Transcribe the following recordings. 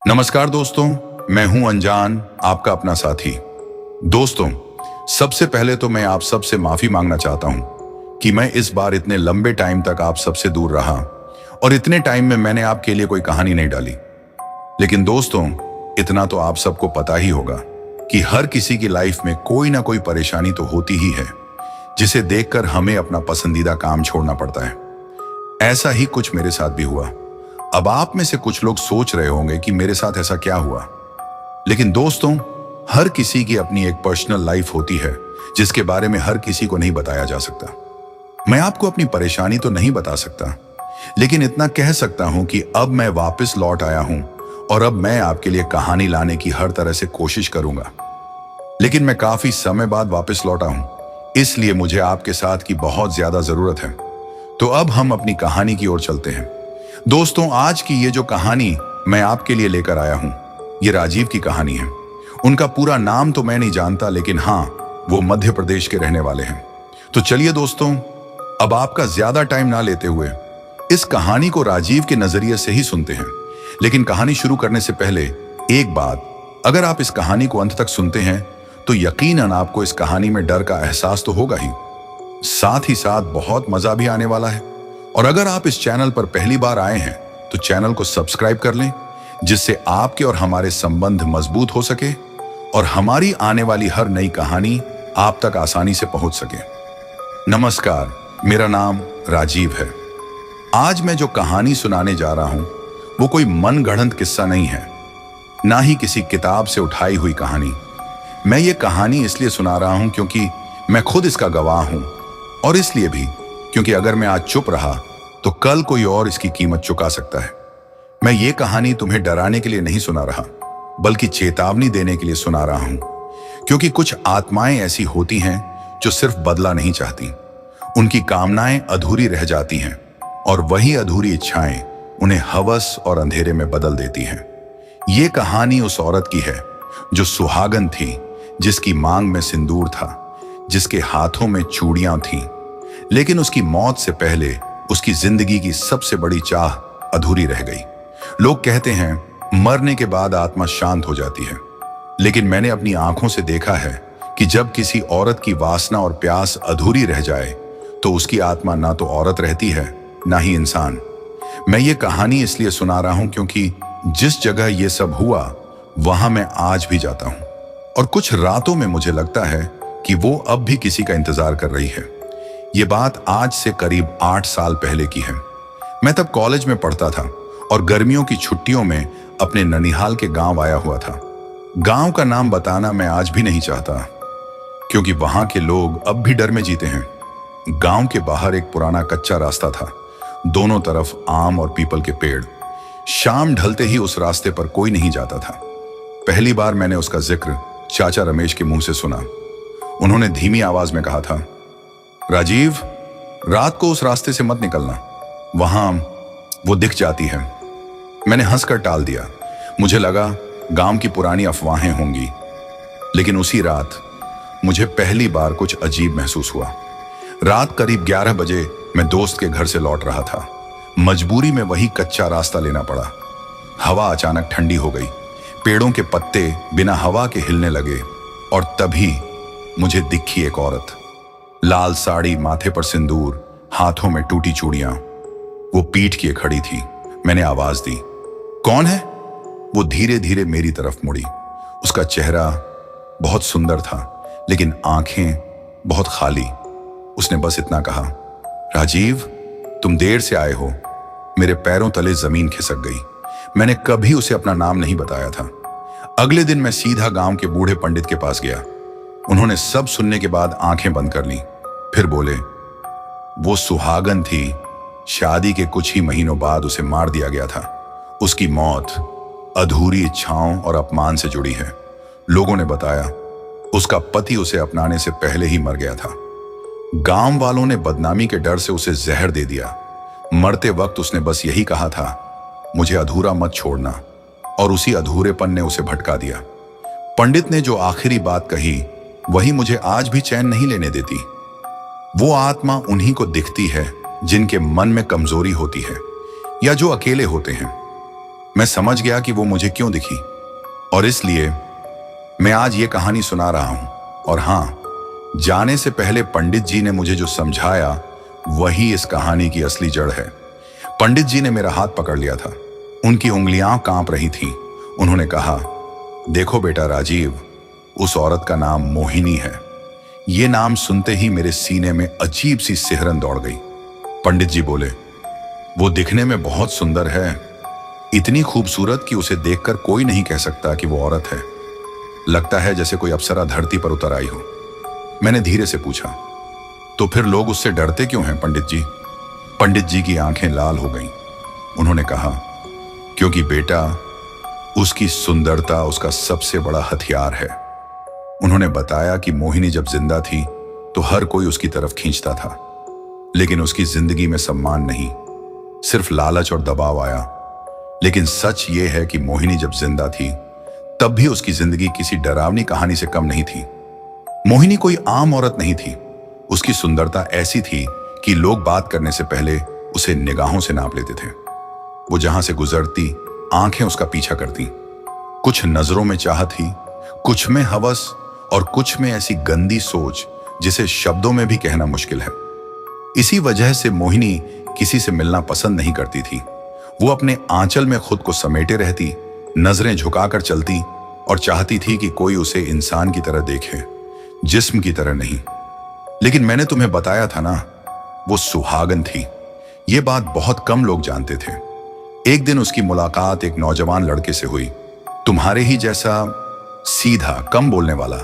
नमस्कार दोस्तों, मैं हूं अनजान, आपका अपना साथी। दोस्तों, सबसे पहले तो मैं आप सबसे माफी मांगना चाहता हूं कि मैं इस बार इतने लंबे टाइम तक आप सबसे दूर रहा और इतने टाइम में मैंने आपके लिए कोई कहानी नहीं डाली। लेकिन दोस्तों, इतना तो आप सबको पता ही होगा कि हर किसी की लाइफ में कोई ना कोई परेशानी तो होती ही है, जिसे देखकर हमें अपना पसंदीदा काम छोड़ना पड़ता है। ऐसा ही कुछ मेरे साथ भी हुआ। अब आप में से कुछ लोग सोच रहे होंगे कि मेरे साथ ऐसा क्या हुआ, लेकिन दोस्तों, हर किसी की अपनी एक पर्सनल लाइफ होती है जिसके बारे में हर किसी को नहीं बताया जा सकता। मैं आपको अपनी परेशानी तो नहीं बता सकता, लेकिन इतना कह सकता हूं कि अब मैं वापस लौट आया हूं और अब मैं आपके लिए कहानी लाने की हर तरह से कोशिश करूंगा। लेकिन मैं काफी समय बाद वापस लौटा हूं, इसलिए मुझे आपके साथ की बहुत ज्यादा जरूरत है। तो अब हम अपनी कहानी की ओर चलते हैं। दोस्तों, आज की ये जो कहानी मैं आपके लिए लेकर आया हूं, ये राजीव की कहानी है। उनका पूरा नाम तो मैं नहीं जानता, लेकिन हाँ, वो मध्य प्रदेश के रहने वाले हैं। तो चलिए दोस्तों, अब आपका ज्यादा टाइम ना लेते हुए इस कहानी को राजीव के नजरिए से ही सुनते हैं। लेकिन कहानी शुरू करने से पहले एक बात, अगर आप इस कहानी को अंत तक सुनते हैं तो यकीनन आपको इस कहानी में डर का एहसास तो होगा ही, साथ ही साथ बहुत मजा भी आने वाला है। और अगर आप इस चैनल पर पहली बार आए हैं तो चैनल को सब्सक्राइब कर लें, जिससे आपके और हमारे संबंध मजबूत हो सके और हमारी आने वाली हर नई कहानी आप तक आसानी से पहुंच सके। नमस्कार, मेरा नाम राजीव है। आज मैं जो कहानी सुनाने जा रहा हूं वो कोई मनगढ़ंत किस्सा नहीं है, ना ही किसी किताब से उठाई हुई कहानी। मैं ये कहानी इसलिए सुना रहा हूं क्योंकि मैं खुद इसका गवाह हूं, और इसलिए भी क्योंकि अगर मैं आज चुप रहा तो कल कोई और इसकी कीमत चुका सकता है। मैं ये कहानी तुम्हें डराने के लिए नहीं सुना रहा, बल्कि चेतावनी देने के लिए सुना रहा हूं, क्योंकि कुछ आत्माएं ऐसी होती हैं जो सिर्फ बदला नहीं चाहती। उनकी कामनाएं अधूरी रह जाती हैं और वही अधूरी इच्छाएं उन्हें हवस और अंधेरे में बदल देती हैं। ये कहानी उस औरत की है जो सुहागन थी, जिसकी मांग में सिंदूर था, जिसके हाथों में चूड़ियां थीं, लेकिन उसकी मौत से पहले उसकी जिंदगी की सबसे बड़ी चाह अधूरी रह गई। लोग कहते हैं मरने के बाद आत्मा शांत हो जाती है, लेकिन मैंने अपनी आंखों से देखा है कि जब किसी औरत की वासना और प्यास अधूरी रह जाए तो उसकी आत्मा ना तो औरत रहती है, ना ही इंसान। मैं ये कहानी इसलिए सुना रहा हूं क्योंकि जिस जगह ये सब हुआ वहां मैं आज भी जाता हूं, और कुछ रातों में मुझे लगता है कि वो अब भी किसी का इंतजार कर रही है। ये बात आज से करीब 8 साल पहले की है। मैं तब कॉलेज में पढ़ता था और गर्मियों की छुट्टियों में अपने ननिहाल के गांव आया हुआ था। गांव का नाम बताना मैं आज भी नहीं चाहता, क्योंकि वहां के लोग अब भी डर में जीते हैं। गांव के बाहर एक पुराना कच्चा रास्ता था, दोनों तरफ आम और पीपल के पेड़। शाम ढलते ही उस रास्ते पर कोई नहीं जाता था। पहली बार मैंने उसका जिक्र चाचा रमेश के मुंह से सुना। उन्होंने धीमी आवाज में कहा था, राजीव, रात को उस रास्ते से मत निकलना, वहां वो दिख जाती है। मैंने हंसकर टाल दिया। मुझे लगा गांव की पुरानी अफवाहें होंगी, लेकिन उसी रात मुझे पहली बार कुछ अजीब महसूस हुआ। रात करीब 11 बजे मैं दोस्त के घर से लौट रहा था। मजबूरी में वही कच्चा रास्ता लेना पड़ा। हवा अचानक ठंडी हो गई, पेड़ों के पत्ते बिना हवा के हिलने लगे, और तभी मुझे दिखी एक औरत। लाल साड़ी, माथे पर सिंदूर, हाथों में टूटी चूड़ियां। वो पीठ किए खड़ी थी। मैंने आवाज दी, कौन है? वो धीरे धीरे मेरी तरफ मुड़ी। उसका चेहरा बहुत सुंदर था, लेकिन आंखें बहुत खाली। उसने बस इतना कहा, राजीव, तुम देर से आए हो। मेरे पैरों तले जमीन खिसक गई। मैंने कभी उसे अपना नाम नहीं बताया था। अगले दिन मैं सीधा गांव के बूढ़े पंडित के पास गया। उन्होंने सब सुनने के बाद आंखें बंद कर ली। फिर बोले, वो सुहागन थी। शादी के कुछ ही महीनों बाद उसे मार दिया गया था। उसकी मौत अधूरी इच्छाओं और अपमान से जुड़ी है। लोगों ने बताया उसका पति उसे अपनाने से पहले ही मर गया था। गांव वालों ने बदनामी के डर से उसे जहर दे दिया। मरते वक्त उसने बस यही कहा था, मुझे अधूरा मत छोड़ना, और उसी अधूरेपन ने उसे भटका दिया। पंडित ने जो आखिरी बात कही वही मुझे आज भी चैन नहीं लेने देती। वो आत्मा उन्हीं को दिखती है जिनके मन में कमजोरी होती है या जो अकेले होते हैं। मैं समझ गया कि वो मुझे क्यों दिखी, और इसलिए मैं आज ये कहानी सुना रहा हूं। और हाँ, जाने से पहले पंडित जी ने मुझे जो समझाया वही इस कहानी की असली जड़ है। पंडित जी ने मेरा हाथ पकड़ लिया था। उनकी उंगलियां कांप रही थीं। उन्होंने कहा, देखो बेटा राजीव, उस औरत का नाम मोहिनी है। ये नाम सुनते ही मेरे सीने में अजीब सी सिहरन दौड़ गई। पंडित जी बोले, वो दिखने में बहुत सुंदर है, इतनी खूबसूरत कि उसे देखकर कोई नहीं कह सकता कि वो औरत है। लगता है जैसे कोई अप्सरा धरती पर उतर आई हो। मैंने धीरे से पूछा, तो फिर लोग उससे डरते क्यों हैं पंडित जी? पंडित जी की आंखें लाल हो गईं। उन्होंने कहा, क्योंकि बेटा, उसकी सुंदरता उसका सबसे बड़ा हथियार है। उन्होंने बताया कि मोहिनी जब जिंदा थी तो हर कोई उसकी तरफ खींचता था, लेकिन उसकी जिंदगी में सम्मान नहीं, सिर्फ लालच और दबाव आया। लेकिन सच ये है कि मोहिनी जब जिंदा थी तब भी उसकी जिंदगी किसी डरावनी कहानी से कम नहीं थी। मोहिनी कोई आम औरत नहीं थी। उसकी सुंदरता ऐसी थी कि लोग बात करने से पहले उसे निगाहों से नाप लेते थे। वो जहां से गुजरती आंखें उसका पीछा करती। कुछ नजरों में चाह थी, कुछ में हवस, और कुछ में ऐसी गंदी सोच जिसे शब्दों में भी कहना मुश्किल है। इसी वजह से मोहिनी किसी से मिलना पसंद नहीं करती थी। वो अपने आंचल में खुद को समेटे रहती, नजरें झुकाकर चलती और चाहती थी कि कोई उसे इंसान की तरह देखे, जिस्म की तरह नहीं। लेकिन मैंने तुम्हें बताया था ना, वो सुहागन थी। ये बात बहुत कम लोग जानते थे। एक दिन उसकी मुलाकात एक नौजवान लड़के से हुई, तुम्हारे ही जैसा, सीधा, कम बोलने वाला,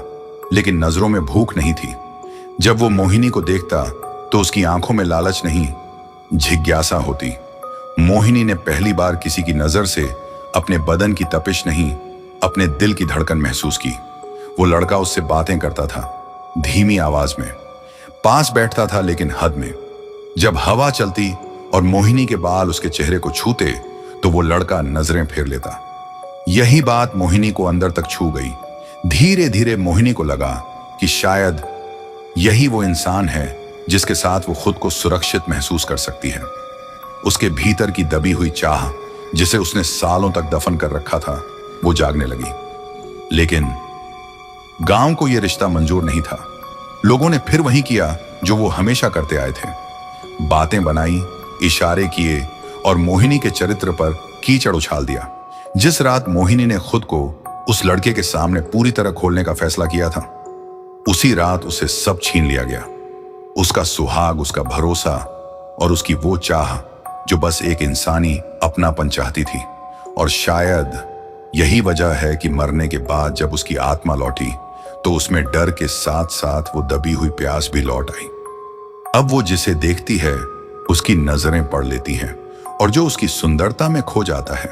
लेकिन नजरों में भूख नहीं थी। जब वो मोहिनी को देखता तो उसकी आंखों में लालच नहीं, जिज्ञासा होती। मोहिनी ने पहली बार किसी की नजर से अपने बदन की तपिश नहीं, अपने दिल की धड़कन महसूस की। वो लड़का उससे बातें करता था, धीमी आवाज में, पास बैठता था लेकिन हद में। जब हवा चलती और मोहिनी के बाल उसके चेहरे को छूते तो वो लड़का नजरें फेर लेता। यही बात मोहिनी को अंदर तक छू गई। धीरे धीरे मोहिनी को लगा कि शायद यही वो इंसान है जिसके साथ वो खुद को सुरक्षित महसूस कर सकती है। उसके भीतर की दबी हुई चाह, जिसे उसने सालों तक दफन कर रखा था, वो जागने लगी। लेकिन गांव को यह रिश्ता मंजूर नहीं था। लोगों ने फिर वही किया जो वो हमेशा करते आए थे। बातें बनाई, इशारे किए और मोहिनी के चरित्र पर कीचड़ उछाल दिया। जिस रात मोहिनी ने खुद को उस लड़के के सामने पूरी तरह खोलने का फैसला किया था, उसी रात उसे सब छीन लिया गया। उसका सुहाग, उसका भरोसा और उसकी वो चाह जो बस एक इंसानी अपनापन चाहती थी। और शायद यही वजह है कि मरने के बाद जब उसकी आत्मा लौटी तो उसमें डर के साथ साथ वो दबी हुई प्यास भी लौट आई। अब वो जिसे देखती है उसकी नजरें पढ़ लेती हैं, और जो उसकी सुंदरता में खो जाता है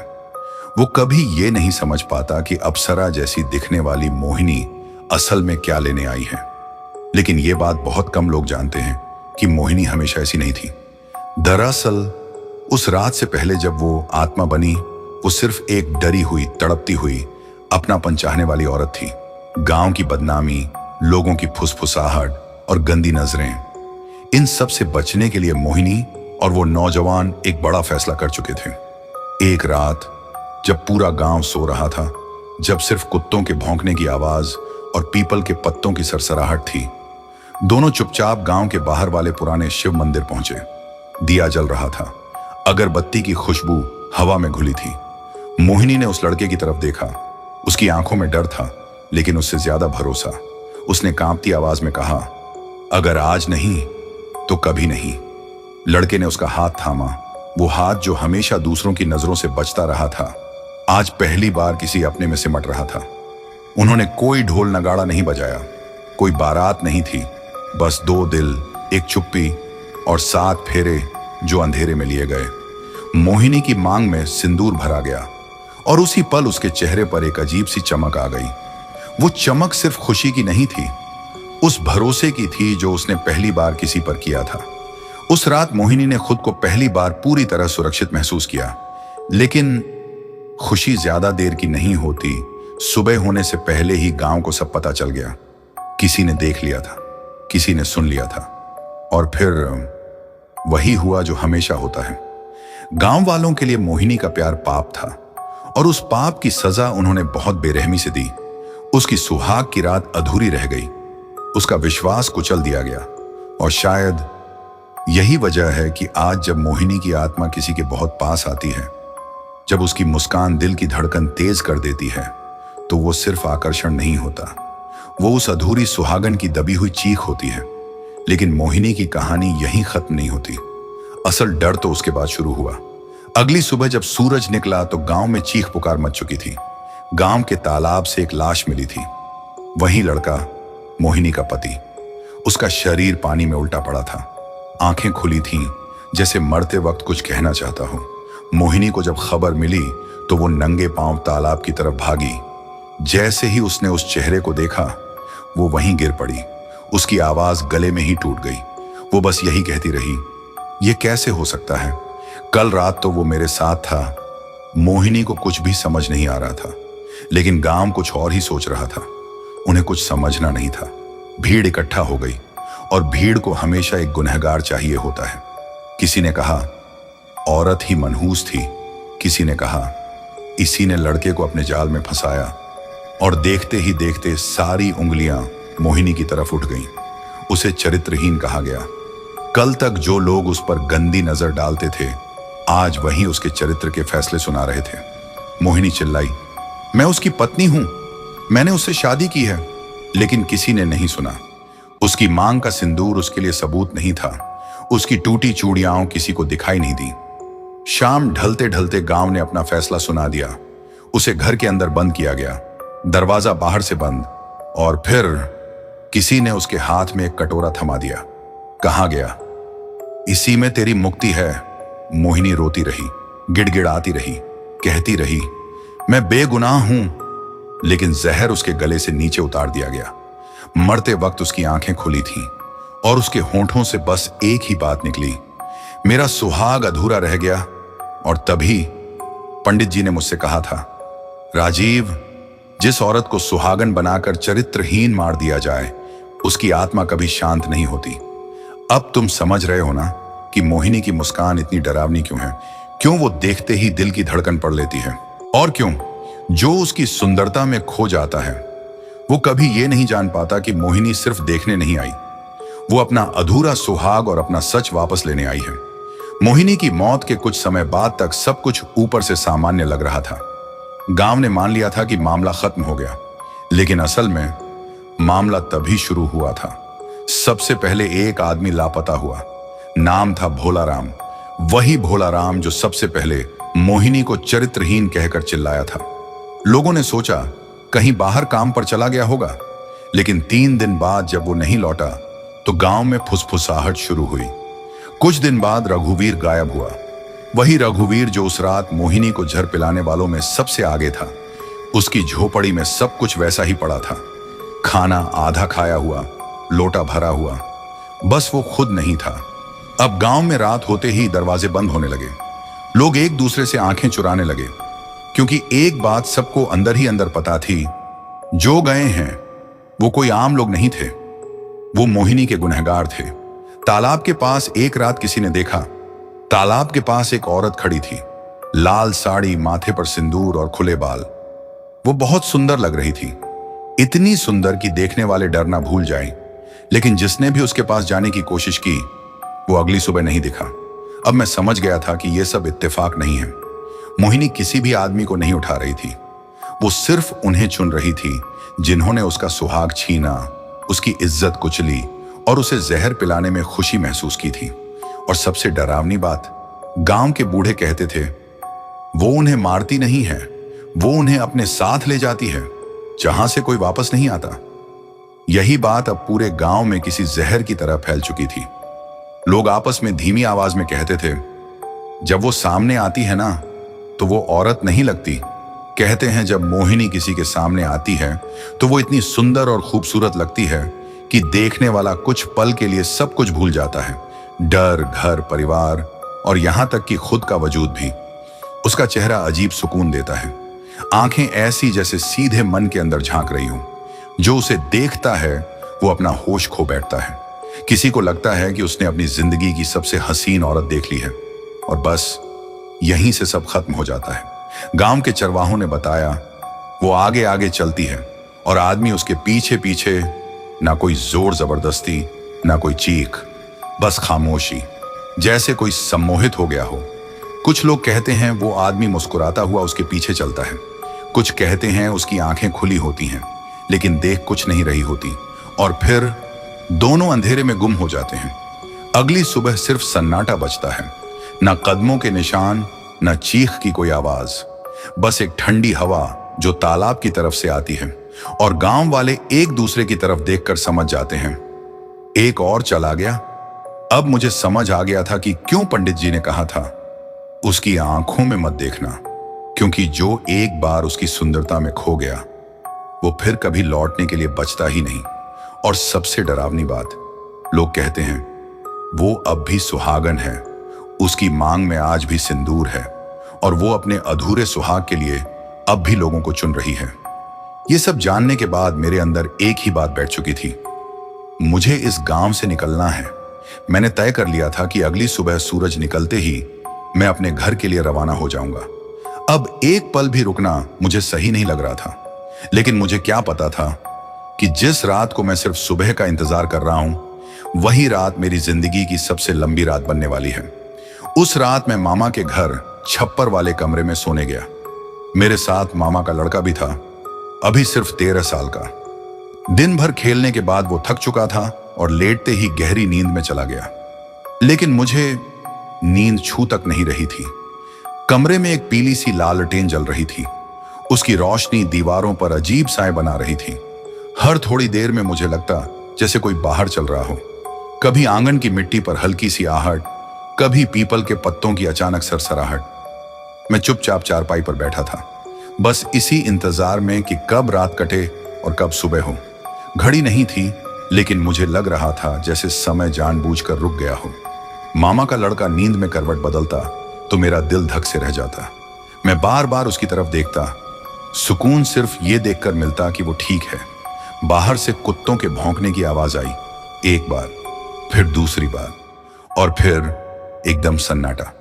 वो कभी ये नहीं समझ पाता कि अप्सरा जैसी दिखने वाली मोहिनी असल में क्या लेने आई है। लेकिन ये बात बहुत कम लोग जानते हैं कि मोहिनी हमेशा ऐसी नहीं थी। दरअसल उस रात से पहले जब वो आत्मा बनी, वो सिर्फ एक डरी हुई, तड़पती हुई, अपनापन चाहने वाली औरत थी। गांव की बदनामी, लोगों की फुसफुसाहट और गंदी नजरें, इन सब से बचने के लिए मोहिनी और वो नौजवान एक बड़ा फैसला कर चुके थे। एक रात जब पूरा गांव सो रहा था, जब सिर्फ कुत्तों के भौंकने की आवाज और पीपल के पत्तों की सरसराहट थी, दोनों चुपचाप गांव के बाहर वाले पुराने शिव मंदिर पहुंचे। दिया जल रहा था, अगरबत्ती की खुशबू हवा में घुली थी। मोहिनी ने उस लड़के की तरफ देखा। उसकी आंखों में डर था, लेकिन उससे ज्यादा भरोसा। उसने कांपती आवाज में कहा, अगर आज नहीं तो कभी नहीं। लड़के ने उसका हाथ थामा, वो हाथ जो हमेशा दूसरों की नजरों से बचता रहा था, आज पहली बार किसी अपने में सिमट रहा था। उन्होंने कोई ढोल नगाड़ा नहीं बजाया, कोई बारात नहीं थी, बस दो दिल, एक चुप्पी और 7 फेरे जो अंधेरे में लिए गए। मोहिनी की मांग में सिंदूर भरा गया और उसी पल उसके चेहरे पर एक अजीब सी चमक आ गई। वो चमक सिर्फ खुशी की नहीं थी, उस भरोसे की थी जो उसने पहली बार किसी पर किया था। उस रात मोहिनी ने खुद को पहली बार पूरी तरह सुरक्षित महसूस किया। लेकिन खुशी ज्यादा देर की नहीं होती। सुबह होने से पहले ही गांव को सब पता चल गया। किसी ने देख लिया था, किसी ने सुन लिया था, और फिर वही हुआ जो हमेशा होता है। गांव वालों के लिए मोहिनी का प्यार पाप था। और उस पाप की सजा उन्होंने बहुत बेरहमी से दी। उसकी सुहाग की रात अधूरी रह गई, उसका विश्वास कुचल दिया गया। और शायद यही वजह है कि आज जब मोहिनी की आत्मा किसी के बहुत पास आती है, जब उसकी मुस्कान दिल की धड़कन तेज कर देती है, तो वो सिर्फ आकर्षण नहीं होता, वो उस अधूरी सुहागन की दबी हुई चीख होती है। लेकिन मोहिनी की कहानी यहीं खत्म नहीं होती। असल डर तो उसके बाद शुरू हुआ। अगली सुबह जब सूरज निकला तो गांव में चीख पुकार मच चुकी थी। गांव के तालाब से एक लाश मिली थी, वही लड़का, मोहिनी का पति। उसका शरीर पानी में उल्टा पड़ा था, आंखें खुली थीं, जैसे मरते वक्त कुछ कहना चाहता हो। मोहिनी को जब खबर मिली तो वो नंगे पांव तालाब की तरफ भागी। जैसे ही उसने उस चेहरे को देखा, वो वहीं गिर पड़ी। उसकी आवाज गले में ही टूट गई। वो बस यही कहती रही, ये कैसे हो सकता है? कल रात तो वो मेरे साथ था। मोहिनी को कुछ भी समझ नहीं आ रहा था, लेकिन गांव कुछ और ही सोच रहा था। उन्हें कुछ समझना नहीं था। भीड़ इकट्ठा हो गई, और भीड़ को हमेशा एक गुनहगार चाहिए होता है। किसी ने कहा औरत ही मनहूस थी, किसी ने कहा इसी ने लड़के को अपने जाल में फंसाया। और देखते ही देखते सारी उंगलियां मोहिनी की तरफ उठ गईं। उसे चरित्रहीन कहा गया। कल तक जो लोग उस पर गंदी नजर डालते थे, आज वही उसके चरित्र के फैसले सुना रहे थे। मोहिनी चिल्लाई, मैं उसकी पत्नी हूं, मैंने उससे शादी की है। लेकिन किसी ने नहीं सुना। उसकी मांग का सिंदूर उसके लिए सबूत नहीं था। उसकी टूटी चूड़ियां किसी को दिखाई नहीं दी। शाम ढलते ढलते गांव ने अपना फैसला सुना दिया। उसे घर के अंदर बंद किया गया, दरवाजा बाहर से बंद। और फिर किसी ने उसके हाथ में एक कटोरा थमा दिया। कहा गया, इसी में तेरी मुक्ति है। मोहिनी रोती रही, गिड़गिड़ाती रही, कहती रही, मैं बेगुनाह हूं। लेकिन जहर उसके गले से नीचे उतार दिया गया। मरते वक्त उसकी आंखें खुली थीं, और उसके होंठों से बस एक ही बात निकली, मेरा सुहाग अधूरा रह गया। और तभी पंडित जी ने मुझसे कहा था, राजीव, जिस औरत को सुहागन बनाकर चरित्रहीन मार दिया जाए, उसकी आत्मा कभी शांत नहीं होती। अब तुम समझ रहे हो ना कि मोहिनी की मुस्कान इतनी डरावनी क्यों है, क्यों वो देखते ही दिल की धड़कन पड़ लेती है, और क्यों जो उसकी सुंदरता में खो जाता है, वो कभी ये नहीं जान पाता कि मोहिनी सिर्फ देखने नहीं आई, वो अपना अधूरा सुहाग और अपना सच वापस लेने आई है। मोहिनी की मौत के कुछ समय बाद तक सब कुछ ऊपर से सामान्य लग रहा था। गांव ने मान लिया था कि मामला खत्म हो गया, लेकिन असल में मामला तभी शुरू हुआ था। सबसे पहले एक आदमी लापता हुआ। नाम था भोला राम। वही भोला राम जो सबसे पहले मोहिनी को चरित्रहीन कहकर चिल्लाया था। लोगों ने सोचा कहीं बाहर काम पर चला गया होगा, लेकिन 3 दिन बाद जब वो नहीं लौटा तो गांव में फुसफुसाहट शुरू हुई। कुछ दिन बाद रघुवीर गायब हुआ। वही रघुवीर जो उस रात मोहिनी को जहर पिलाने वालों में सबसे आगे था। उसकी झोपड़ी में सब कुछ वैसा ही पड़ा था, खाना आधा खाया हुआ, लोटा भरा हुआ, बस वो खुद नहीं था। अब गांव में रात होते ही दरवाजे बंद होने लगे। लोग एक दूसरे से आंखें चुराने लगे, क्योंकि एक बात सबको अंदर ही अंदर पता थी, जो गए हैं वो कोई आम लोग नहीं थे, वो मोहिनी के गुनहगार थे। तालाब के पास एक रात किसी ने देखा, तालाब के पास एक औरत खड़ी थी, लाल साड़ी, माथे पर सिंदूर और खुले बाल। वो बहुत सुंदर लग रही थी, इतनी सुंदर कि देखने वाले डरना भूल जाएं। लेकिन जिसने भी उसके पास जाने की कोशिश की, वो अगली सुबह नहीं दिखा। अब मैं समझ गया था कि यह सब इत्तेफाक नहीं है। मोहिनी किसी भी आदमी को नहीं उठा रही थी, वो सिर्फ उन्हें चुन रही थी जिन्होंने उसका सुहाग छीना, उसकी इज्जत कुचली और उसे जहर पिलाने में खुशी महसूस की थी। और सबसे डरावनी बात, गांव के बूढ़े कहते थे, वो उन्हें मारती नहीं है, वो उन्हें अपने साथ ले जाती है, जहां से कोई वापस नहीं आता। यही बात अब पूरे गांव में किसी जहर की तरह फैल चुकी थी। लोग आपस में धीमी आवाज में कहते थे, जब वो सामने आती है ना तो वो औरत नहीं लगती। कहते हैं जब मोहिनी किसी के सामने आती है तो वो इतनी सुंदर और खूबसूरत लगती है कि देखने वाला कुछ पल के लिए सब कुछ भूल जाता है, डर, घर, परिवार और यहां तक कि खुद का वजूद भी। उसका चेहरा अजीब सुकून देता है, आंखें ऐसी जैसे सीधे मन के अंदर झांक रही हूं। जो उसे देखता है वो अपना होश खो बैठता है। किसी को लगता है कि उसने अपनी जिंदगी की सबसे हसीन औरत देख ली है, और बस यहीं से सब खत्म हो जाता है। गांव के चरवाहों ने बताया वो आगे आगे चलती है और आदमी उसके पीछे पीछे। ना कोई जोर जबरदस्ती, ना कोई चीख, बस खामोशी, जैसे कोई सम्मोहित हो गया हो। कुछ लोग कहते हैं वो आदमी मुस्कुराता हुआ उसके पीछे चलता है, कुछ कहते हैं उसकी आंखें खुली होती हैं लेकिन देख कुछ नहीं रही होती, और फिर दोनों अंधेरे में गुम हो जाते हैं। अगली सुबह सिर्फ सन्नाटा बजता है, ना कदमों के निशान, ना चीख की कोई आवाज, बस एक ठंडी हवा जो तालाब की तरफ से आती है, और गांव वाले एक दूसरे की तरफ देखकर समझ जाते हैं एक और चला गया। अब मुझे समझ आ गया था कि क्यों पंडित जी ने कहा था उसकी आंखों में मत देखना, क्योंकि जो एक बार उसकी सुंदरता में खो गया वो फिर कभी लौटने के लिए बचता ही नहीं। और सबसे डरावनी बात, लोग कहते हैं वो अब भी सुहागन है, उसकी मांग में आज भी सिंदूर है, और वो अपने अधूरे सुहाग के लिए अब भी लोगों को चुन रही है। ये सब जानने के बाद मेरे अंदर एक ही बात बैठ चुकी थी, मुझे इस गांव से निकलना है। मैंने तय कर लिया था कि अगली सुबह सूरज निकलते ही मैं अपने घर के लिए रवाना हो जाऊंगा। अब एक पल भी रुकना मुझे सही नहीं लग रहा था, लेकिन मुझे क्या पता था कि जिस रात को मैं सिर्फ सुबह का इंतजार कर रहा हूं, वही रात मेरी जिंदगी की सबसे लंबी रात बनने वाली है। उस रात मैं मामा के घर छप्पर वाले कमरे में सोने गया। मेरे साथ मामा का लड़का भी था, अभी सिर्फ 13 साल का। दिन भर खेलने के बाद वो थक चुका था और लेटते ही गहरी नींद में चला गया, लेकिन मुझे नींद छू तक नहीं रही थी। कमरे में एक पीली सी लालटेन जल रही थी, उसकी रोशनी दीवारों पर अजीब साए बना रही थी। हर थोड़ी देर में मुझे लगता जैसे कोई बाहर चल रहा हो, कभी आंगन की मिट्टी पर हल्की सी आहट, कभी पीपल के पत्तों की अचानक सरसराहट। मैं चुपचाप चारपाई पर बैठा था, बस इसी इंतजार में कि कब रात कटे और कब सुबह हो। घड़ी नहीं थी, लेकिन मुझे लग रहा था जैसे समय जानबूझकर रुक गया हो। मामा का लड़का नींद में करवट बदलता तो मेरा दिल धक से रह जाता। मैं बार बार उसकी तरफ देखता, सुकून सिर्फ ये देखकर मिलता कि वो ठीक है। बाहर से कुत्तों के भौंकने की आवाज आई, एक बार, फिर दूसरी बार, और फिर एकदम सन्नाटा।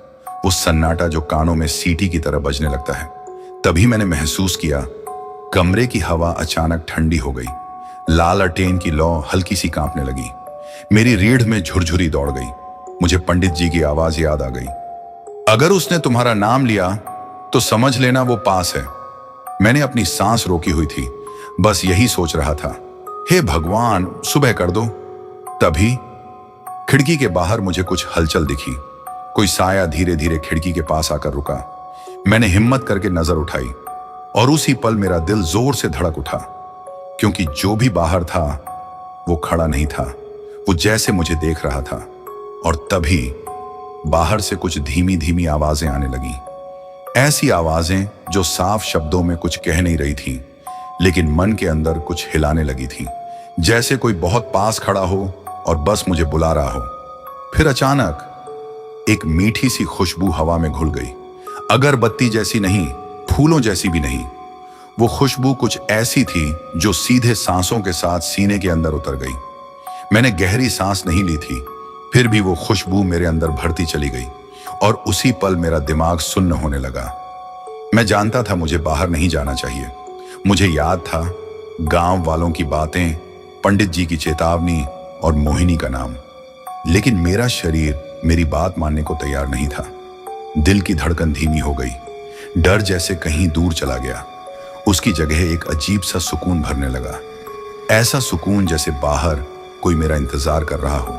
वो सन्नाटा जो कानों में सीटी की तरह बजने लगता है। तभी मैंने महसूस किया कमरे की हवा अचानक ठंडी हो गई। लालटेन की लौ हल्की सी कांपने लगी। मेरी रीढ़ में झुरझुरी दौड़ गई। मुझे पंडित जी की आवाज याद आ गई, अगर उसने तुम्हारा नाम लिया तो समझ लेना वो पास है। मैंने अपनी सांस रोकी हुई थी, बस यही सोच रहा था, हे भगवान सुबह कर दो। तभी खिड़की के बाहर मुझे कुछ हलचल दिखी। कोई साया धीरे धीरे खिड़की के पास आकर रुका। मैंने हिम्मत करके नजर उठाई और उसी पल मेरा दिल जोर से धड़क उठा, क्योंकि जो भी बाहर था वो खड़ा नहीं था, वो जैसे मुझे देख रहा था। और तभी बाहर से कुछ धीमी धीमी आवाजें आने लगी, ऐसी आवाजें जो साफ शब्दों में कुछ कह नहीं रही थी, लेकिन मन के अंदर कुछ हिलाने लगी थी, जैसे कोई बहुत पास खड़ा हो और बस मुझे बुला रहा हो। फिर अचानक एक मीठी सी खुशबू हवा में घुल गई, अगरबत्ती जैसी नहीं, फूलों जैसी भी नहीं। वो खुशबू कुछ ऐसी थी जो सीधे सांसों के साथ सीने के अंदर उतर गई। मैंने गहरी सांस नहीं ली थी, फिर भी वो खुशबू मेरे अंदर भरती चली गई और उसी पल मेरा दिमाग सुन्न होने लगा। मैं जानता था मुझे बाहर नहीं जाना चाहिए। मुझे याद था गांव वालों की बातें, पंडित जी की चेतावनी और मोहिनी का नाम, लेकिन मेरा शरीर मेरी बात मानने को तैयार नहीं था। दिल की धड़कन धीमी हो गई, डर जैसे कहीं दूर चला गया। उसकी जगह एक अजीब सा सुकून भरने लगा, ऐसा सुकून जैसे बाहर कोई मेरा इंतजार कर रहा हो।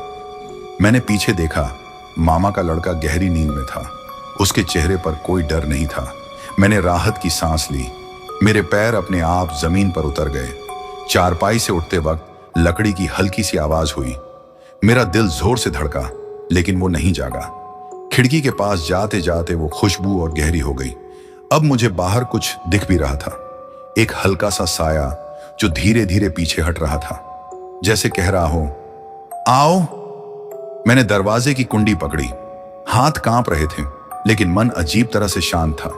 मैंने पीछे देखा, मामा का लड़का गहरी नींद में था, उसके चेहरे पर कोई डर नहीं था। मैंने राहत की सांस ली, मेरे पैर अपने आप जमीन पर उतर गए। चारपाई से उठते वक्त लकड़ी की हल्की सी आवाज हुई। मेरा दिल जोर से धड़का, लेकिन वो नहीं जागा। खिड़की के पास जाते जाते वो खुशबू और गहरी हो गई। अब मुझे बाहर कुछ दिख भी रहा था, एक हल्का सा साया जो धीरे धीरे पीछे हट रहा था, जैसे कह रहा हो आओ। मैंने दरवाजे की कुंडी पकड़ी, हाथ कांप रहे थे, लेकिन मन अजीब तरह से शांत था।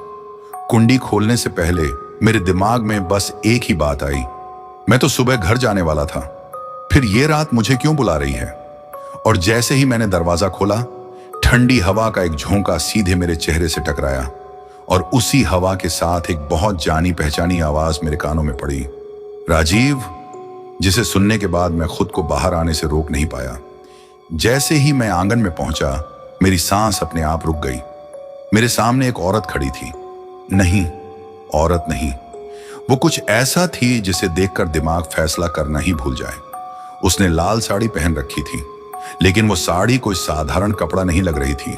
कुंडी खोलने से पहले मेरे दिमाग में बस एक ही बात आई, मैं तो सुबह घर जाने वाला था, फिर ये रात मुझे क्यों बुला रही है। और जैसे ही मैंने दरवाजा खोला, ठंडी हवा का एक झोंका सीधे मेरे चेहरे से टकराया। और उसी हवा के साथ एक बहुत जानी पहचानी आवाज मेरे कानों में पड़ी, राजीव, जिसे सुनने के बाद मैं खुद को बाहर आने से रोक नहीं पाया। जैसे ही मैं आंगन में पहुंचा, मेरी सांस अपने आप रुक गई। मेरे सामने एक औरत खड़ी थी। नहीं, औरत नहीं, वो कुछ ऐसा थी जिसे देखकर दिमाग फैसला करना ही भूल जाए। उसने लाल साड़ी पहन रखी थी, लेकिन वो साड़ी कोई साधारण कपड़ा नहीं लग रही थी।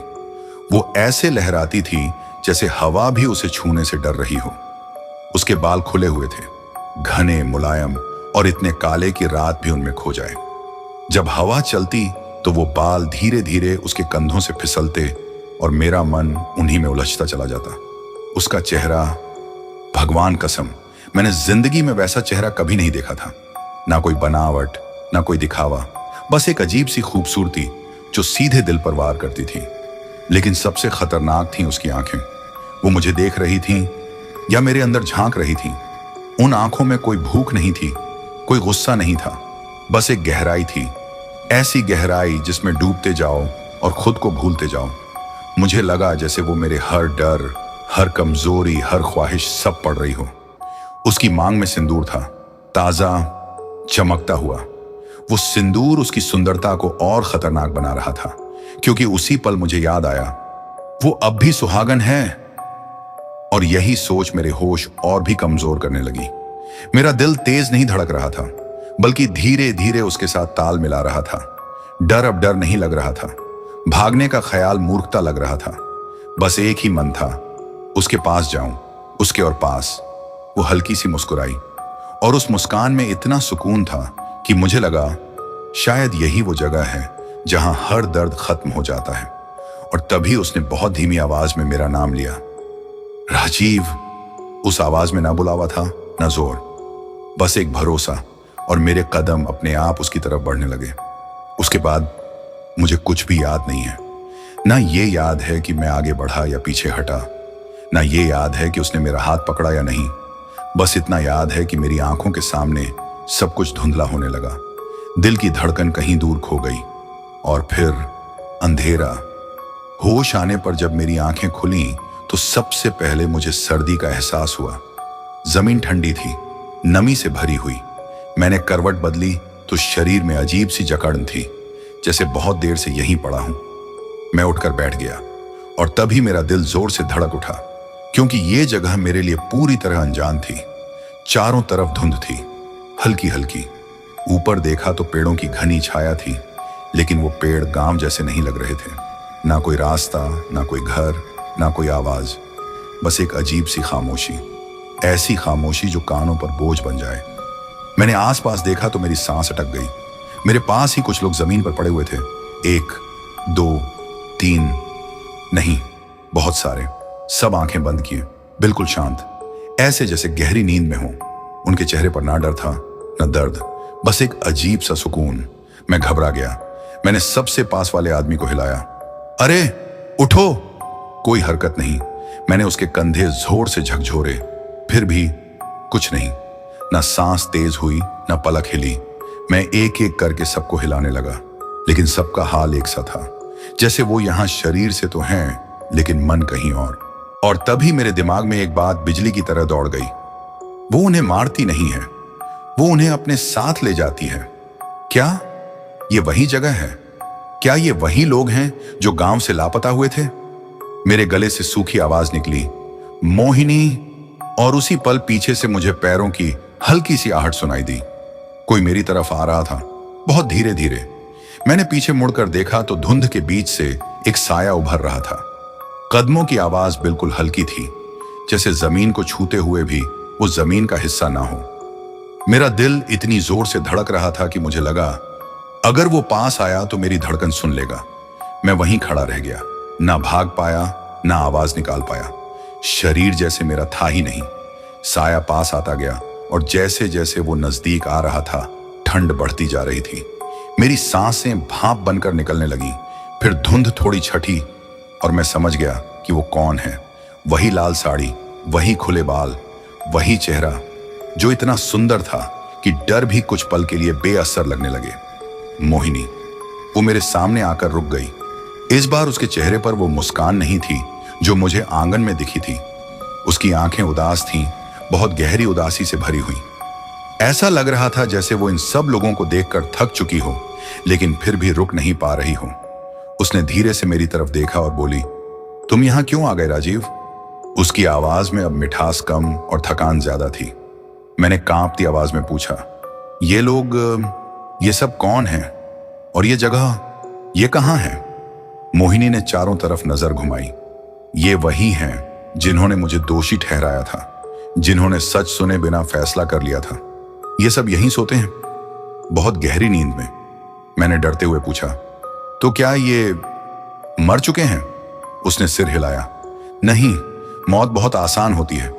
वो ऐसे लहराती थी जैसे हवा भी उसे छूने से डर रही हो। उसके बाल खुले हुए थे, घने, मुलायम और इतने काले कि रात भी उनमें खो जाए। जब हवा चलती तो वो बाल धीरे धीरे उसके कंधों से फिसलते और मेरा मन उन्हीं में उलझता चला जाता। उसका चेहरा, भगवान कसम, मैंने जिंदगी में वैसा चेहरा कभी नहीं देखा था। ना कोई बनावट, ना कोई दिखावा, बस एक अजीब सी खूबसूरती जो सीधे दिल पर वार करती थी। लेकिन सबसे खतरनाक थी उसकी आंखें। वो मुझे देख रही थी या मेरे अंदर झांक रही थी। उन आंखों में कोई भूख नहीं थी, कोई गुस्सा नहीं था, बस एक गहराई थी, ऐसी गहराई जिसमें डूबते जाओ और खुद को भूलते जाओ। मुझे लगा जैसे वो मेरे हर डर, हर कमजोरी, हर ख्वाहिश सब पढ़ रही हो। उसकी मांग में सिंदूर था, ताजा, चमकता हुआ। वो सिंदूर उसकी सुंदरता को और खतरनाक बना रहा था, क्योंकि उसी पल मुझे याद आया, वो अब भी सुहागन है। और यही सोच मेरे होश और भी कमजोर करने लगी। मेरा दिल तेज नहीं धड़क रहा था, बल्कि धीरे धीरे उसके साथ ताल मिला रहा था। डर अब डर नहीं लग रहा था, भागने का ख्याल मूर्खता लग रहा था। बस एक ही मन था, उसके पास जाऊं, उसके और पास। वो हल्की सी मुस्कुराई और उस मुस्कान में इतना सुकून था कि मुझे लगा शायद यही वो जगह है जहां हर दर्द खत्म हो जाता है। और तभी उसने बहुत धीमी आवाज में मेरा नाम लिया, राजीव। उस आवाज में ना बुलावा था, ना जोर, बस एक भरोसा। और मेरे कदम अपने आप उसकी तरफ बढ़ने लगे। उसके बाद मुझे कुछ भी याद नहीं है। ना ये याद है कि मैं आगे बढ़ा या पीछे हटा, ना ये याद है कि उसने मेरा हाथ पकड़ा या नहीं। बस इतना याद है कि मेरी आंखों के सामने सब कुछ धुंधला होने लगा। दिल की धड़कन कहीं दूर खो गई और फिर अंधेरा। होश आने पर जब मेरी आंखें खुली तो सबसे पहले मुझे सर्दी का एहसास हुआ। जमीन ठंडी थी, नमी से भरी हुई। मैंने करवट बदली तो शरीर में अजीब सी जकड़न थी, जैसे बहुत देर से यहीं पड़ा हूं। मैं उठकर बैठ गया और तभी मेरा दिल जोर से धड़क उठा, क्योंकि ये जगह मेरे लिए पूरी तरह अनजान थी। चारों तरफ धुंध थी, हल्की हल्की। ऊपर देखा तो पेड़ों की घनी छाया थी, लेकिन वो पेड़ गांव जैसे नहीं लग रहे थे। ना कोई रास्ता, ना कोई घर, ना कोई आवाज, बस एक अजीब सी खामोशी। ऐसी खामोशी जो कानों पर बोझ बन जाए। मैंने आसपास देखा तो मेरी सांस अटक गई। मेरे पास ही कुछ लोग जमीन पर पड़े हुए थे। 1, 2, 3, नहीं, बहुत सारे। सब आंखें बंद किए, बिल्कुल शांत, ऐसे जैसे गहरी नींद में हो। उनके चेहरे पर ना डर था, ना दर्द, बस एक अजीब सा सुकून। मैं घबरा गया। मैंने सबसे पास वाले आदमी को हिलाया, अरे उठो। कोई हरकत नहीं। मैंने उसके कंधे जोर से झकझोरे, फिर भी कुछ नहीं। ना सांस तेज हुई, ना पलक हिली। मैं एक एक करके सबको हिलाने लगा, लेकिन सबका हाल एक सा था, जैसे वो यहां शरीर से तो हैं, लेकिन मन कहीं और तभी मेरे दिमाग में एक बात बिजली की तरह दौड़ गई। वो उन्हें मारती नहीं है, वो उन्हें अपने साथ ले जाती है। क्या ये वही जगह है? क्या ये वही लोग हैं जो गांव से लापता हुए थे? मेरे गले से सूखी आवाज निकली, मोहिनी। और उसी पल पीछे से मुझे पैरों की हल्की सी आहट सुनाई दी। कोई मेरी तरफ आ रहा था, बहुत धीरे धीरे। मैंने पीछे मुड़कर देखा तो धुंध के बीच से एक साया उभर रहा था। कदमों की आवाज बिल्कुल हल्की थी, जैसे जमीन को छूते हुए भी वो जमीन का हिस्सा ना हो। मेरा दिल इतनी जोर से धड़क रहा था कि मुझे लगा अगर वो पास आया तो मेरी धड़कन सुन लेगा। मैं वहीं खड़ा रह गया, ना भाग पाया, ना आवाज निकाल पाया। शरीर जैसे मेरा था ही नहीं। साया पास आता गया और जैसे जैसे वो नजदीक आ रहा था, ठंड बढ़ती जा रही थी। मेरी सांसें भाप बनकर निकलने लगी। फिर धुंध थोड़ी छठी और मैं समझ गया कि वो कौन है। वही लाल साड़ी, वही खुले बाल, वही चेहरा जो इतना सुंदर था कि डर भी कुछ पल के लिए बेअसर लगने लगे। मोहिनी। वो मेरे सामने आकर रुक गई। इस बार उसके चेहरे पर वो मुस्कान नहीं थी जो मुझे आंगन में दिखी थी। उसकी आंखें उदास थीं, बहुत गहरी उदासी से भरी हुई। ऐसा लग रहा था जैसे वो इन सब लोगों को देखकर थक चुकी हो, लेकिन फिर भी रुक नहीं पा रही हो। उसने धीरे से मेरी तरफ देखा और बोली, तुम यहां क्यों आ गए राजीव? उसकी आवाज में अब मिठास कम और थकान ज्यादा थी। मैंने कांपती आवाज में पूछा, ये लोग, ये सब कौन हैं? और ये जगह, ये कहां है? मोहिनी ने चारों तरफ नजर घुमाई। ये वही हैं जिन्होंने मुझे दोषी ठहराया था, जिन्होंने सच सुने बिना फैसला कर लिया था। ये सब यहीं सोते हैं, बहुत गहरी नींद में। मैंने डरते हुए पूछा, तो क्या ये मर चुके हैं? उसने सिर हिलाया। नहीं, मौत बहुत आसान होती है।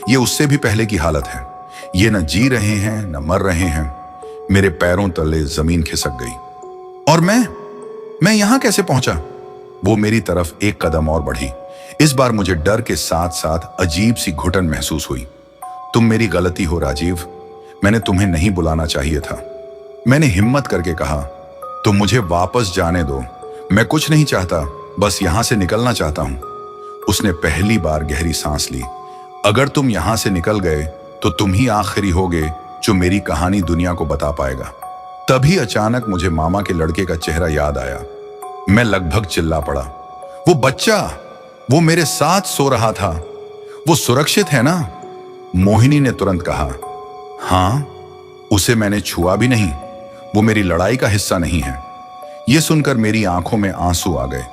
ये उससे भी पहले की हालत है। ये न जी रहे हैं न मर रहे हैं। मेरे पैरों तले जमीन खिसक गई। और मैं यहां कैसे पहुंचा? वो मेरी तरफ एक कदम और बढ़ी। इस बार मुझे डर के साथ साथ अजीब सी घुटन महसूस हुई। तुम मेरी गलती हो राजीव, मैंने तुम्हें नहीं बुलाना चाहिए था। मैंने हिम्मत करके कहा, तुम मुझे वापस जाने दो, मैं कुछ नहीं चाहता, बस यहां से निकलना चाहता हूं। उसने पहली बार गहरी सांस ली। अगर तुम यहां से निकल गए तो तुम ही आखिरी होगे जो मेरी कहानी दुनिया को बता पाएगा। तभी अचानक मुझे मामा के लड़के का चेहरा याद आया। मैं लगभग चिल्ला पड़ा, वो बच्चा, वो मेरे साथ सो रहा था, वो सुरक्षित है ना? मोहिनी ने तुरंत कहा, हां, उसे मैंने छुआ भी नहीं, वो मेरी लड़ाई का हिस्सा नहीं है। यह सुनकर मेरी आंखों में आंसू आ गए।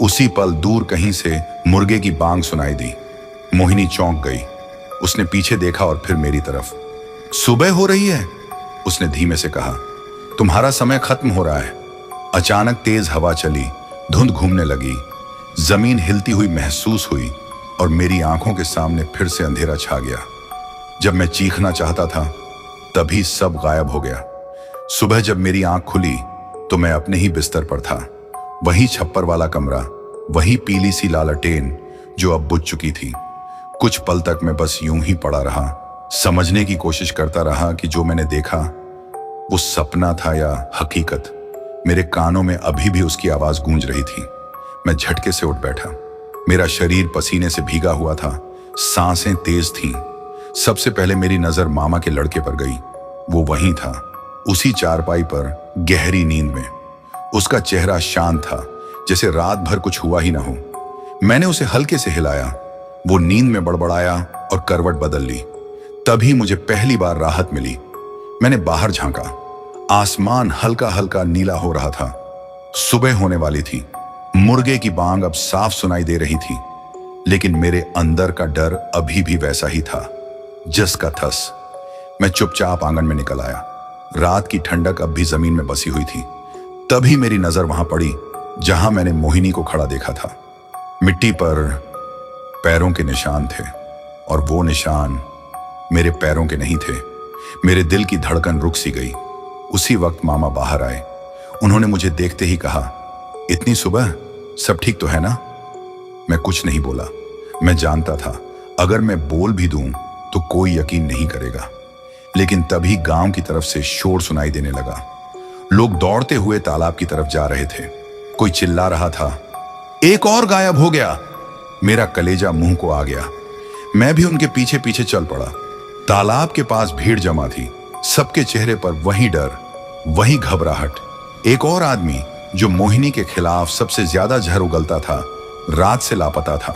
उसी पल दूर कहीं से मुर्गे की बांग सुनाई दी। मोहिनी चौंक गई। उसने पीछे देखा और फिर मेरी तरफ। सुबह हो रही है, उसने धीमे से कहा, तुम्हारा समय खत्म हो रहा है। अचानक तेज हवा चली, धुंध घूमने लगी, जमीन हिलती हुई महसूस हुई और मेरी आंखों के सामने फिर से अंधेरा छा गया। जब मैं चीखना चाहता था तभी सब गायब हो गया। सुबह जब मेरी आंख खुली तो मैं अपने ही बिस्तर पर था। वही छप्पर वाला कमरा, वही पीली सी लालटेन जो अब बुझ चुकी थी। कुछ पल तक मैं बस यूं ही पड़ा रहा, समझने की कोशिश करता रहा कि जो मैंने देखा वो सपना था या हकीकत। मेरे कानों में अभी भी उसकी आवाज गूंज रही थी। मैं झटके से उठ बैठा। मेरा शरीर पसीने से भीगा हुआ था, सांसें तेज थीं। सबसे पहले मेरी नजर मामा के लड़के पर गई। वो वहीं था, उसी चारपाई पर, गहरी नींद में। उसका चेहरा शांत था, जैसे रात भर कुछ हुआ ही ना हो। मैंने उसे हल्के से हिलाया। वो नींद में बड़बड़ाया और करवट बदल ली। तभी मुझे पहली बार राहत मिली। मैंने बाहर झांका। आसमान हल्का हल्का नीला हो रहा था। सुबह होने वाली थी। मुर्गे की बांग अब साफ सुनाई दे रही थी, लेकिन मेरे अंदर का डर अभी भी वैसा ही था, जस का थस। मैं चुपचाप आंगन में निकल आया। रात की ठंडक अब भी जमीन में बसी हुई थी। तभी मेरी नजर वहां पड़ी जहां मैंने मोहिनी को खड़ा देखा था। मिट्टी पर पैरों के निशान थे, और वो निशान मेरे पैरों के नहीं थे। मेरे दिल की धड़कन रुक सी गई। उसी वक्त मामा बाहर आए। उन्होंने मुझे देखते ही कहा, इतनी सुबह, सब ठीक तो है ना? मैं कुछ नहीं बोला। मैं जानता था अगर मैं बोल भी दूं तो कोई यकीन नहीं करेगा। लेकिन तभी गांव की तरफ से शोर सुनाई देने लगा। लोग दौड़ते हुए तालाब की तरफ जा रहे थे। कोई चिल्ला रहा था, एक और गायब हो गया। मेरा कलेजा मुंह को आ गया। मैं भी उनके पीछे पीछे चल पड़ा। तालाब के पास भीड़ जमा थी। सबके चेहरे पर वही डर, वही घबराहट। एक और आदमी जो मोहिनी के खिलाफ सबसे ज्यादा जहर उगलता था, रात से लापता था।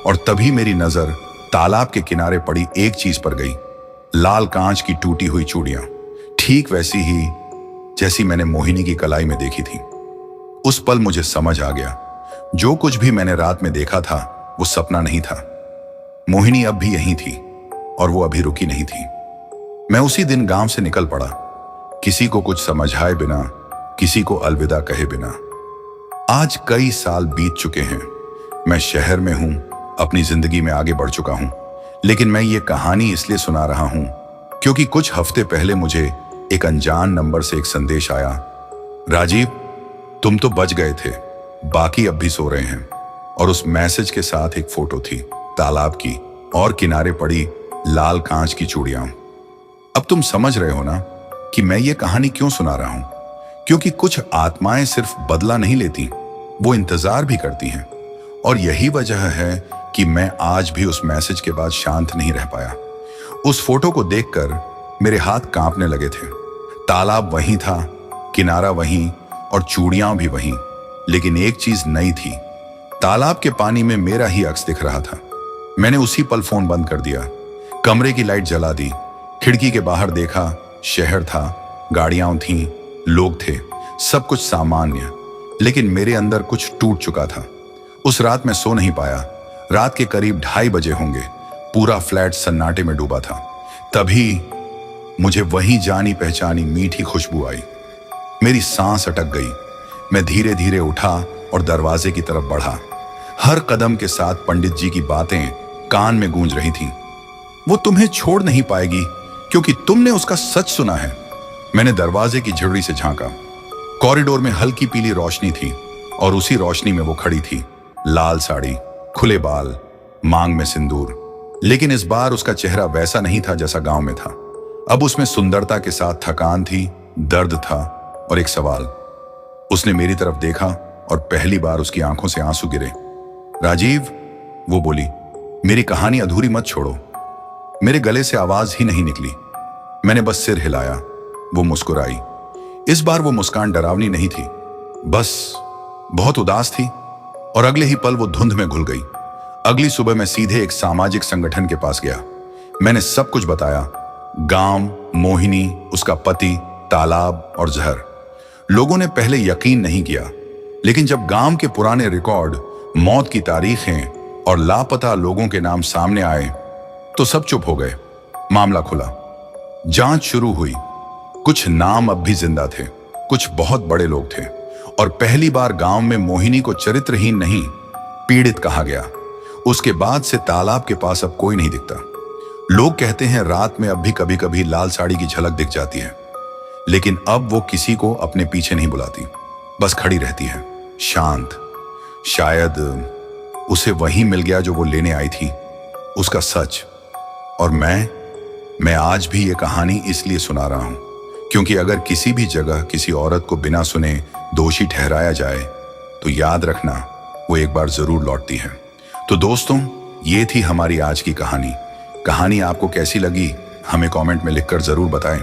और तभी मेरी नजर तालाब के किनारे पड़ी एक चीज पर गई। लाल कांच की टूटी हुई चूड़ियां, ठीक वैसी ही जैसी मैंने मोहिनी की कलाई में देखी थी। उस पल मुझे समझ आ गया, जो कुछ भी मैंने रात में देखा था वो सपना नहीं था। मोहिनी अब भी यहीं थी और वो अभी रुकी नहीं थी। मैं उसी दिन गांव से निकल पड़ा, किसी को कुछ समझाए बिना, किसी को अलविदा कहे बिना। आज कई साल बीत चुके हैं। मैं शहर में हूं, अपनी जिंदगी में आगे बढ़ चुका हूं। लेकिन मैं ये कहानी इसलिए सुना रहा हूं क्योंकि कुछ हफ्ते पहले मुझे एक अनजान नंबर से एक संदेश आया, राजीव, तुम तो बच गए थे, बाकी अब भी सो रहे हैं। और उस मैसेज के साथ एक फोटो थी, तालाब की, और किनारे पड़ी लाल कांच की चूड़ियां। अब तुम समझ रहे हो ना कि मैं ये कहानी क्यों सुना रहा हूं। क्योंकि कुछ आत्माएं सिर्फ बदला नहीं लेती, वो इंतजार भी करती हैं। और यही वजह है कि मैं आज भी उस मैसेज के बाद शांत नहीं रह पाया। उस फोटो को देखकर मेरे हाथ कांपने लगे थे। तालाब वहीं था, किनारा वहीं और चूड़ियां भी वहीं, लेकिन एक चीज नई थी। तालाब के पानी में मेरा ही अक्स दिख रहा था। मैंने उसी पल फोन बंद कर दिया, कमरे की लाइट जला दी, खिड़की के बाहर देखा। शहर था, गाड़ियां थीं, लोग थे, सब कुछ सामान्य, लेकिन मेरे अंदर कुछ टूट चुका था। उस रात मैं सो नहीं पाया। रात के करीब 2:30 बजे होंगे। पूरा फ्लैट सन्नाटे में डूबा था। तभी मुझे वही जानी पहचानी मीठी खुशबू आई। मेरी सांस अटक गई। मैं धीरे धीरे उठा और दरवाजे की तरफ बढ़ा। हर कदम के साथ पंडित जी की बातें कान में गूंज रही थीं। वो तुम्हें छोड़ नहीं पाएगी क्योंकि तुमने उसका सच सुना है। मैंने दरवाजे की झिड़की से झांका। कॉरिडोर में हल्की पीली रोशनी थी और उसी रोशनी में वो खड़ी थी। लाल साड़ी, खुले बाल, मांग में सिंदूर। लेकिन इस बार उसका चेहरा वैसा नहीं था जैसा गांव में था। अब उसमें सुंदरता के साथ थकान थी, दर्द था और एक सवाल। उसने मेरी तरफ देखा और पहली बार उसकी आंखों से आंसू गिरे। राजीव, वो बोली, मेरी कहानी अधूरी मत छोड़ो। मेरे गले से आवाज ही नहीं निकली। मैंने बस सिर हिलाया। वो मुस्कुराई। इस बार वो मुस्कान डरावनी नहीं थी, बस बहुत उदास थी। और अगले ही पल वो धुंध में घुल गई। अगली सुबह मैं सीधे एक सामाजिक संगठन के पास गया। मैंने सब कुछ बताया, गांव, मोहिनी, उसका पति, तालाब और जहर। लोगों ने पहले यकीन नहीं किया, लेकिन जब गांव के पुराने रिकॉर्ड, मौत की तारीखें और लापता लोगों के नाम सामने आए तो सब चुप हो गए। मामला खुला, जांच शुरू हुई। कुछ नाम अब भी जिंदा थे, कुछ बहुत बड़े लोग थे, और पहली बार गांव में मोहिनी को चरित्रहीन नहीं, पीड़ित कहा गया। उसके बाद से तालाब के पास अब कोई नहीं दिखता। लोग कहते हैं रात में अब भी कभी कभी लाल साड़ी की झलक दिख जाती है, लेकिन अब वो किसी को अपने पीछे नहीं बुलाती, बस खड़ी रहती है, शांत। शायद उसे वही मिल गया जो वो लेने आई थी, उसका सच। और मैं आज भी ये कहानी इसलिए सुना रहा हूं क्योंकि अगर किसी भी जगह किसी औरत को बिना सुने दोषी ठहराया जाए तो याद रखना, वो एक बार जरूर लौटती है। तो दोस्तों, ये थी हमारी आज की कहानी। कहानी आपको कैसी लगी हमें कमेंट में लिखकर जरूर बताएं।